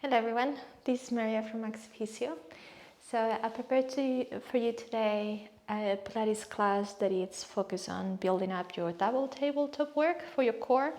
Hello everyone, this is Maria from Maxifisio. So I prepared for you today a Pilates class that is focused on building up your double tabletop work for your core.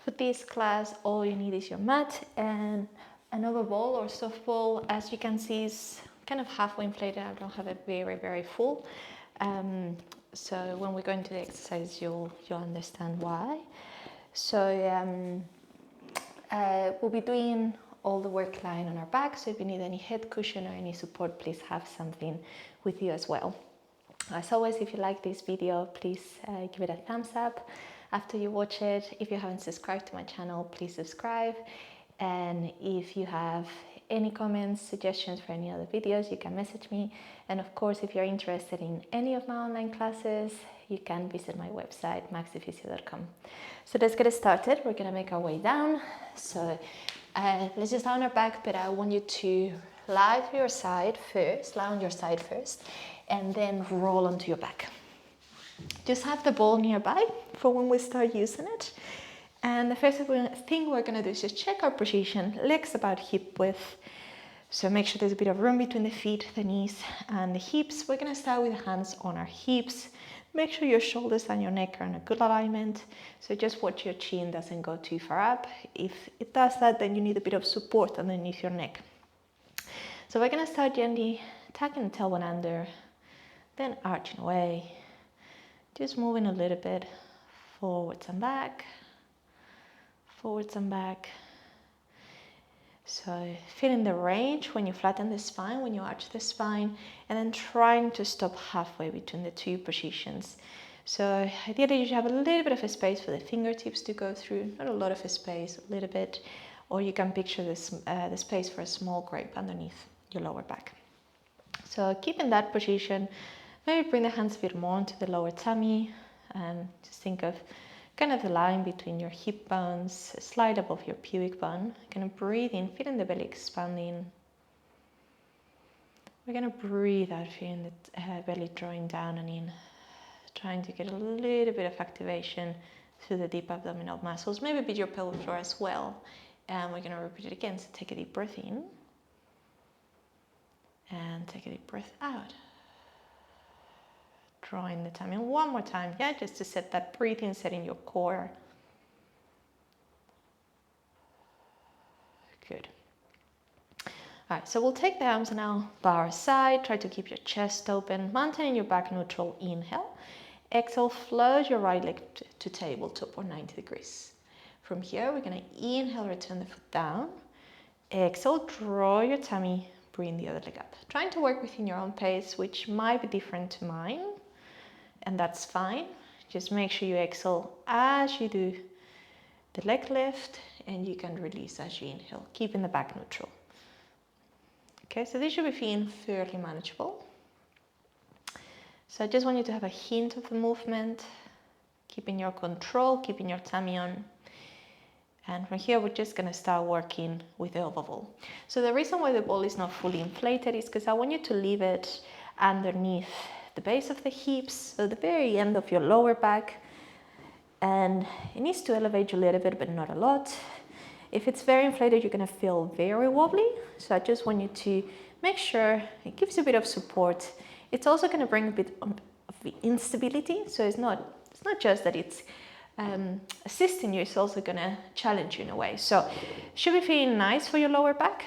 For this class, all you need is your mat and an over ball or soft ball. As you can see, it's kind of halfway inflated. I don't have it very full. So when we go into the exercise, you'll understand why. So we'll be doing all the work lying on our back, so if you need any head cushion or any support, please have something with you as well. As always, if you like this video, please give it a thumbs up after you watch it. If you haven't subscribed to my channel, please subscribe. And if you have any comments, suggestions for any other videos, you can message me. And of course, if you're interested in any of my online classes, you can visit my website, maxifisio.com. So let's get started. We're gonna make our way down. So let's just lie on our back, but I want you to lie on your side first, and then roll onto your back. Just have the ball nearby for when we start using it. And the first thing we're gonna do is just check our position, legs about hip width. So make sure there's a bit of room between the feet, the knees, and the hips. We're gonna start with hands on our hips. Make sure your shoulders and your neck are in a good alignment. So just watch your chin doesn't go too far up. If it does that, then you need a bit of support underneath your neck. So we're gonna start gently tucking the tailbone under, then arching away. Just moving a little bit forwards and back, forwards and back. So feeling the range when you flatten the spine, when you arch the spine, and then trying to stop halfway between the two positions. So ideally you should have a little bit of a space for the fingertips to go through, not a lot of a space, a little bit, or you can picture this, the space for a small grape underneath your lower back. So keep in that position, maybe bring the hands a bit more into the lower tummy, and just think of kind of the line between your hip bones, slide above your pubic bone. Gonna breathe in, feeling the belly expanding. We're gonna breathe out, feeling the belly drawing down and in, trying to get a little bit of activation through the deep abdominal muscles, maybe a bit your pelvic floor as well. And we're gonna repeat it again. So take a deep breath in and take a deep breath out. Drawing the tummy in one more time, yeah, just to set that breathing, setting your core. Good. All right, so we'll take the arms now by our side. Try to keep your chest open, maintaining your back neutral. Inhale. Exhale, float your right leg to tabletop or 90 degrees. From here, we're gonna inhale, return the foot down. Exhale, draw your tummy, bring the other leg up. Trying to work within your own pace, which might be different to mine. And that's fine. Just make sure you exhale as you do the leg lift, and you can release as you inhale, keeping the back neutral. Okay, so this should be feeling fairly manageable. So I just want you to have a hint of the movement, keeping your control, keeping your tummy on. And from here, we're just gonna start working with the elbow ball. So the reason why the ball is not fully inflated is because I want you to leave it underneath the base of the hips, so the very end of your lower back, and it needs to elevate you a little bit, but not a lot. If it's very inflated, you're gonna feel very wobbly, so I just want you to make sure it gives you a bit of support. It's also gonna bring a bit of instability, so it's not just that it's assisting you, it's also gonna challenge you in a way. So should be feeling nice for your lower back.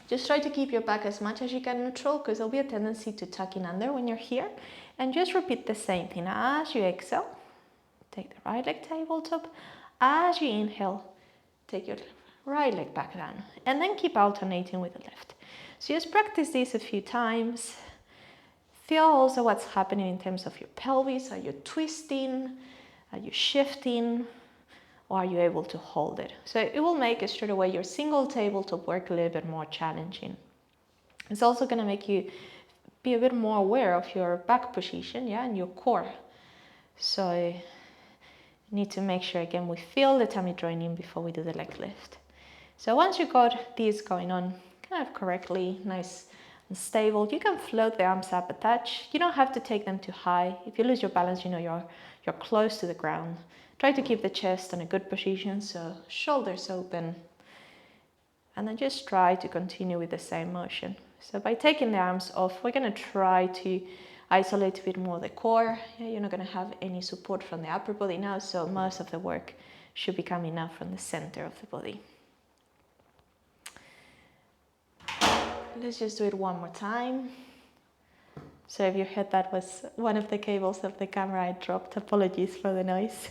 Just try to keep your back as much as you can neutral, because there'll be a tendency to tuck in under when you're here. And just repeat the same thing as you exhale. Take the right leg tabletop. As you inhale, take your right leg back down. And then keep alternating with the left. So just practice this a few times. Feel also what's happening in terms of your pelvis. Are you twisting? Are you shifting? Or are you able to hold it? So it will make straight away your single tabletop work a little bit more challenging. It's also gonna make you be a bit more aware of your back position, yeah, and your core. So you need to make sure, again, we feel the tummy drawing in before we do the leg lift. So once you got this going on kind of correctly, nice and stable, you can float the arms up a touch. You don't have to take them too high. If you lose your balance, you know you're close to the ground. Try to keep the chest in a good position, so shoulders open, And then just try to continue with the same motion. So by taking the arms off, we're going to try to isolate a bit more the core. Yeah, you're not going to have any support from the upper body now, so most of the work should be coming now from the center of the body. Let's just do it one more time. So if you heard that was one of the cables of the camera I dropped, apologies for the noise.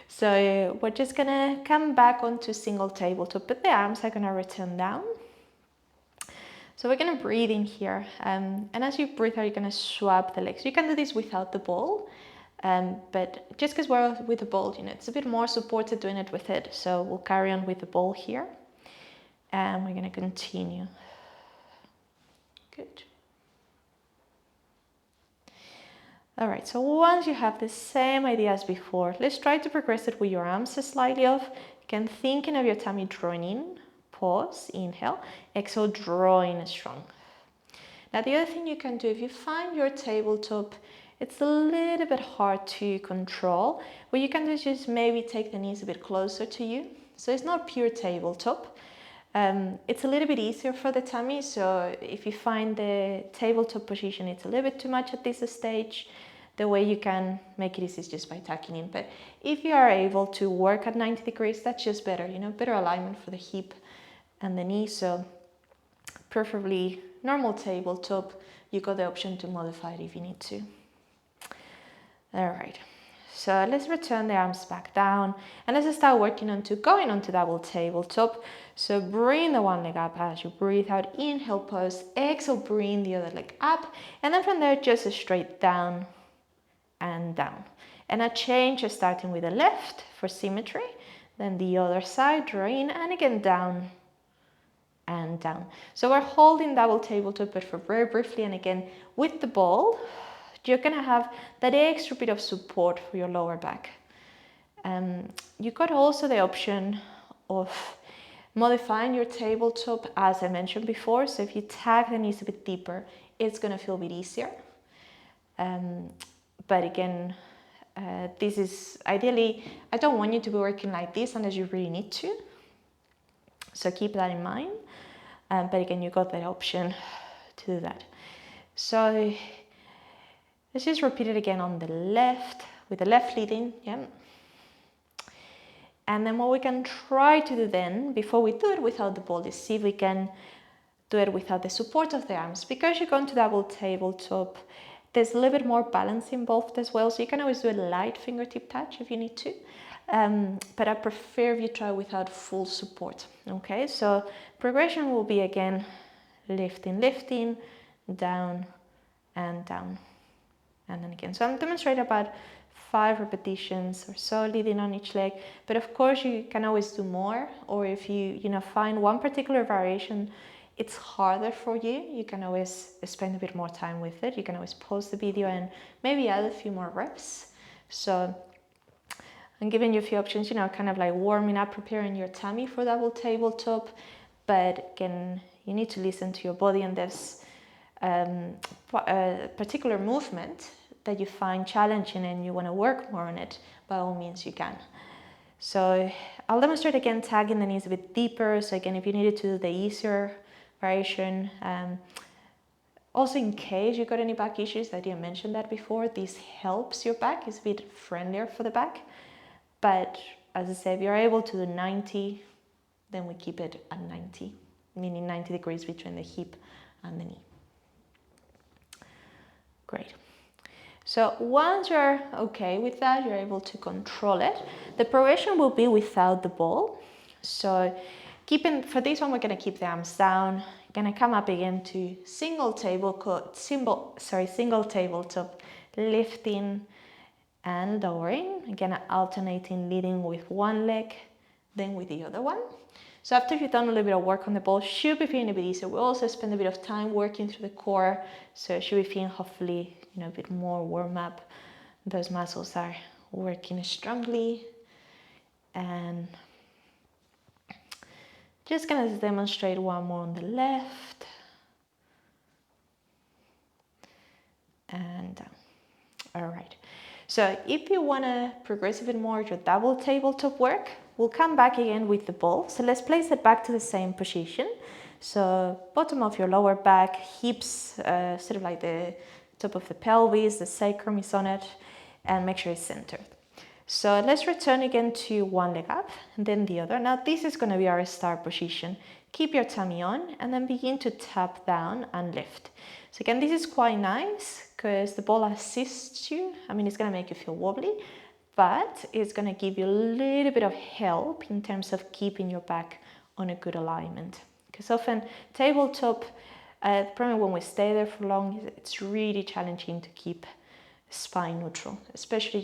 So we're just gonna come back onto single tabletop, but the arms are gonna return down. So we're gonna breathe in here, and as you breathe out, you're gonna swap the legs. You can do this without the ball, but just because we're with the ball, you know, it's a bit more supported doing it with it. So we'll carry on with the ball here, and we're gonna continue. Good. All right, so once you have the same idea as before, let's try to progress it with your arms slightly off. Again, thinking of your tummy drawing in, pause, inhale, exhale, drawing strong. Now the other thing you can do, if you find your tabletop, it's a little bit hard to control, what you can do is just maybe take the knees a bit closer to you. So it's not pure tabletop. It's a little bit easier for the tummy, so if you find the tabletop position it's a little bit too much at this stage, the way you can make it easy is just by tucking in. But if you are able to work at 90 degrees, that's just better, you know, better alignment for the hip and the knee. So preferably normal tabletop. You got the option to modify it if you need to. All right. So let's return the arms back down and let's start working on going onto double tabletop. So bring the one leg up as you breathe out, inhale, pause, exhale, bring the other leg up, and then from there just straight down and down. And a change starting with the left for symmetry, then the other side, draw in, and again down and down. So we're holding double tabletop, but for very briefly, and again with the ball, you're gonna have that extra bit of support for your lower back. You got also the option of modifying your tabletop as I mentioned before. So if you tag the knees a bit deeper, it's gonna feel a bit easier. But again, this is ideally, I don't want you to be working like this unless you really need to. So keep that in mind. But again, you got that option to do that. So let's just repeat it again on the left, with the left leading, yeah. And then what we can try to do then, before we do it without the ball, is see if we can do it without the support of the arms. Because you're going to double tabletop, there's a little bit more balance involved as well. So you can always do a light fingertip touch if you need to. But I prefer if you try without full support. Okay, so progression will be again, lifting, lifting, down and down. And then again, so I'm demonstrating about 5 repetitions or so leading on each leg, but of course you can always do more, or if you find one particular variation it's harder for you, you can always spend a bit more time with it. You can always pause the video and maybe add a few more reps. So I'm giving you a few options, kind of like warming up, preparing your tummy for double tabletop, but again, you need to listen to your body, and there's a particular movement that you find challenging and you want to work more on it, by all means you can. So I'll demonstrate again tagging the knees a bit deeper. So again, if you needed to do the easier variation, also in case you got any back issues, I didn't mention that before, this helps your back, it's a bit friendlier for the back. But as I said, if you're able to do 90, then we keep it at 90, meaning 90 degrees between the hip and the knee. Great. So once you're okay with that, you're able to control it. The progression will be without the ball. So for this one, we're going to keep the arms down. Going to come up again to single tabletop, lifting and lowering. Again, alternating, leading with one leg, then with the other one. So after you've done a little bit of work on the ball, should be feeling a bit easier. We also spend a bit of time working through the core, so it should be feeling hopefully a bit more warm up. Those muscles are working strongly. And just gonna demonstrate one more on the left. And down. All right. So if you want to progress a bit more your double tabletop work, we'll come back again with the ball. So let's place it back to the same position. So bottom of your lower back, hips, sort of like the top of the pelvis, the sacrum is on it, and make sure it's centered. So let's return again to one leg up and then the other. Now this is going to be our start position. Keep your tummy on and then begin to tap down and lift. So again, this is quite nice because the ball assists you. I mean, it's going to make you feel wobbly, but it's going to give you a little bit of help in terms of keeping your back on a good alignment. Because often tabletop, the problem when we stay there for long, it's really challenging to keep spine neutral, especially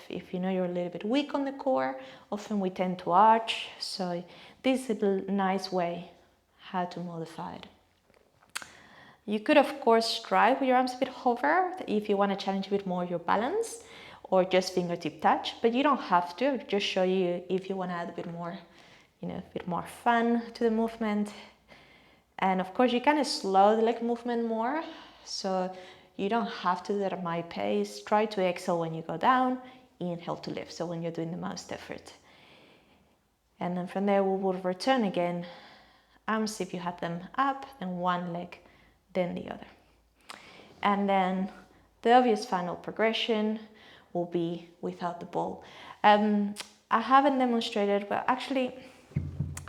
if you know you're a little bit weak on the core. Often we tend to arch, so this is a nice way how to modify it. You could of course strive with your arms a bit hover if you want to challenge a bit more your balance, or just fingertip touch, but you don't have to. I'll just show you if you want to add a bit more, a bit more fun to the movement. And of course you kind of slow the leg movement more, so you don't have to do that at my pace. Try to exhale when you go down, inhale to lift, so when you're doing the most effort. And then from there we will return again, arms if you had them up, then one leg, then the other. And then the obvious final progression will be without the ball. I haven't demonstrated, but actually,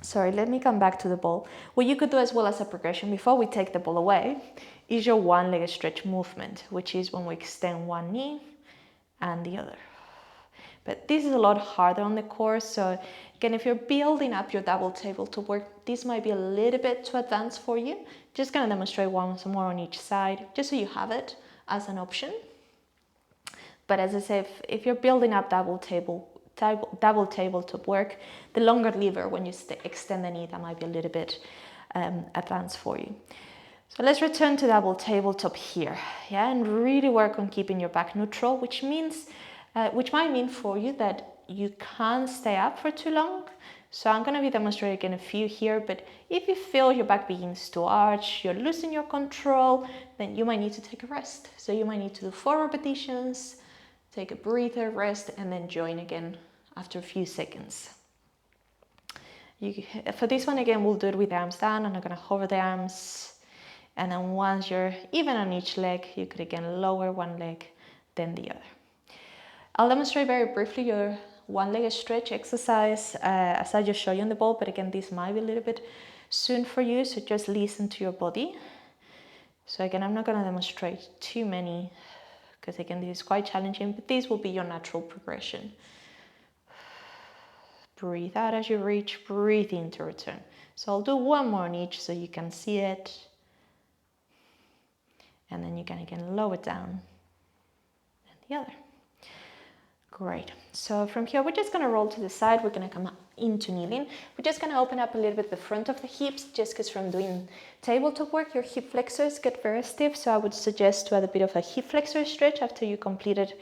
sorry, let me come back to the ball. What you could do as well as a progression before we take the ball away is your one-legged stretch movement, which is when we extend one knee and the other. But this is a lot harder on the core, so again, if you're building up your double tabletop work, this might be a little bit too advanced for you. Just gonna demonstrate some more on each side, just so you have it as an option. But as I say, if you're building up double tabletop work, the longer lever when you extend the knee, that might be a little bit advanced for you. So let's return to double tabletop here, yeah, and really work on keeping your back neutral, which might mean for you that you can't stay up for too long. So I'm going to be demonstrating again a few here, but if you feel your back begins to arch, you're losing your control, then you might need to take a rest. So you might need to do 4 repetitions, take a breather, rest, and then join again after a few seconds. For this one again, we'll do it with the arms down. I'm not going to hover the arms. And then once you're even on each leg, you could again lower one leg, then the other. I'll demonstrate very briefly your one-legged stretch exercise as I just showed you on the ball, but again, this might be a little bit soon for you, so just listen to your body. So again, I'm not going to demonstrate too many because again, this is quite challenging, but this will be your natural progression. Breathe out as you reach, breathe in to return. So I'll do one more on each so you can see it. And then you can again lower down and the other. Great. So from here, we're just going to roll to the side. We're going to come into kneeling. We're just going to open up a little bit the front of the hips, just because from doing tabletop work, your hip flexors get very stiff. So I would suggest to add a bit of a hip flexor stretch after you completed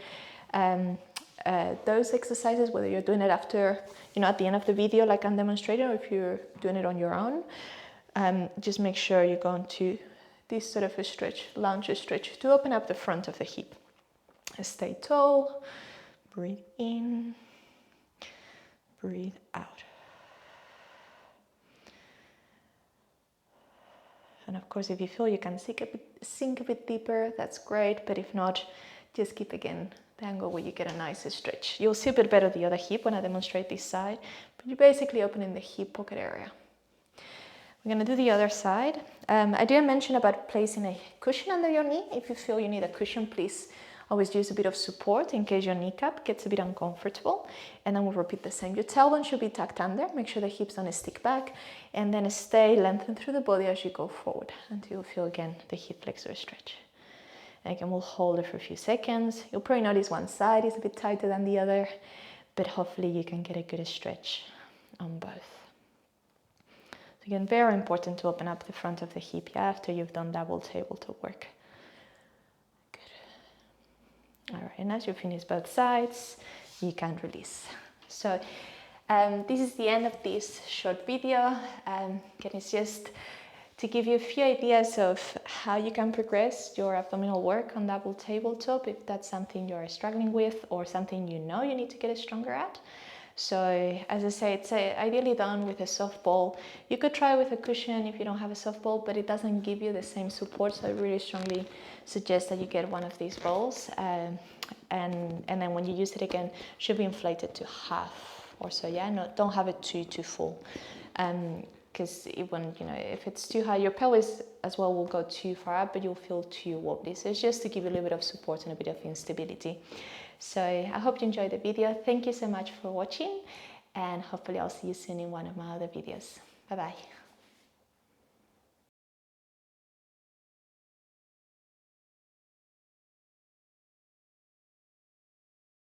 those exercises, whether you're doing it after, at the end of the video, like I'm demonstrating, or if you're doing it on your own. Just make sure you go into this sort of a stretch, lunge stretch, to open up the front of the hip. Stay tall. Breathe in, breathe out. And of course, if you feel you can sink a bit deeper, that's great. But if not, just keep again the angle where you get a nice stretch. You'll see a bit better the other hip when I demonstrate this side, but you're basically opening the hip pocket area. We're going to do the other side. I didn't mention about placing a cushion under your knee. If you feel you need a cushion, please always use a bit of support in case your kneecap gets a bit uncomfortable. And then we'll repeat the same. Your tailbone should be tucked under. Make sure the hips don't stick back. And then stay lengthened through the body as you go forward until you feel again the hip flexor stretch. And again, we'll hold it for a few seconds. You'll probably notice one side is a bit tighter than the other, but hopefully you can get a good stretch on both. So again, very important to open up the front of the hip after you've done double tabletop work. All right, and as you finish both sides, you can release. So this is the end of this short video. It's just to give you a few ideas of how you can progress your abdominal work on double tabletop if that's something you're struggling with or something you know you need to get stronger at. So as I say, it's ideally done with a soft ball. You could try with a cushion if you don't have a soft ball, but it doesn't give you the same support. So I really strongly suggest that you get one of these balls, and then when you use it again, should be inflated to half or so. Yeah, no, don't have it too full. Because when if it's too high, your pelvis as well will go too far up, but you'll feel too wobbly. So it's just to give you a little bit of support and a bit of instability. So I hope you enjoyed the video. Thank you so much for watching, and hopefully I'll see you soon in one of my other videos. Bye bye.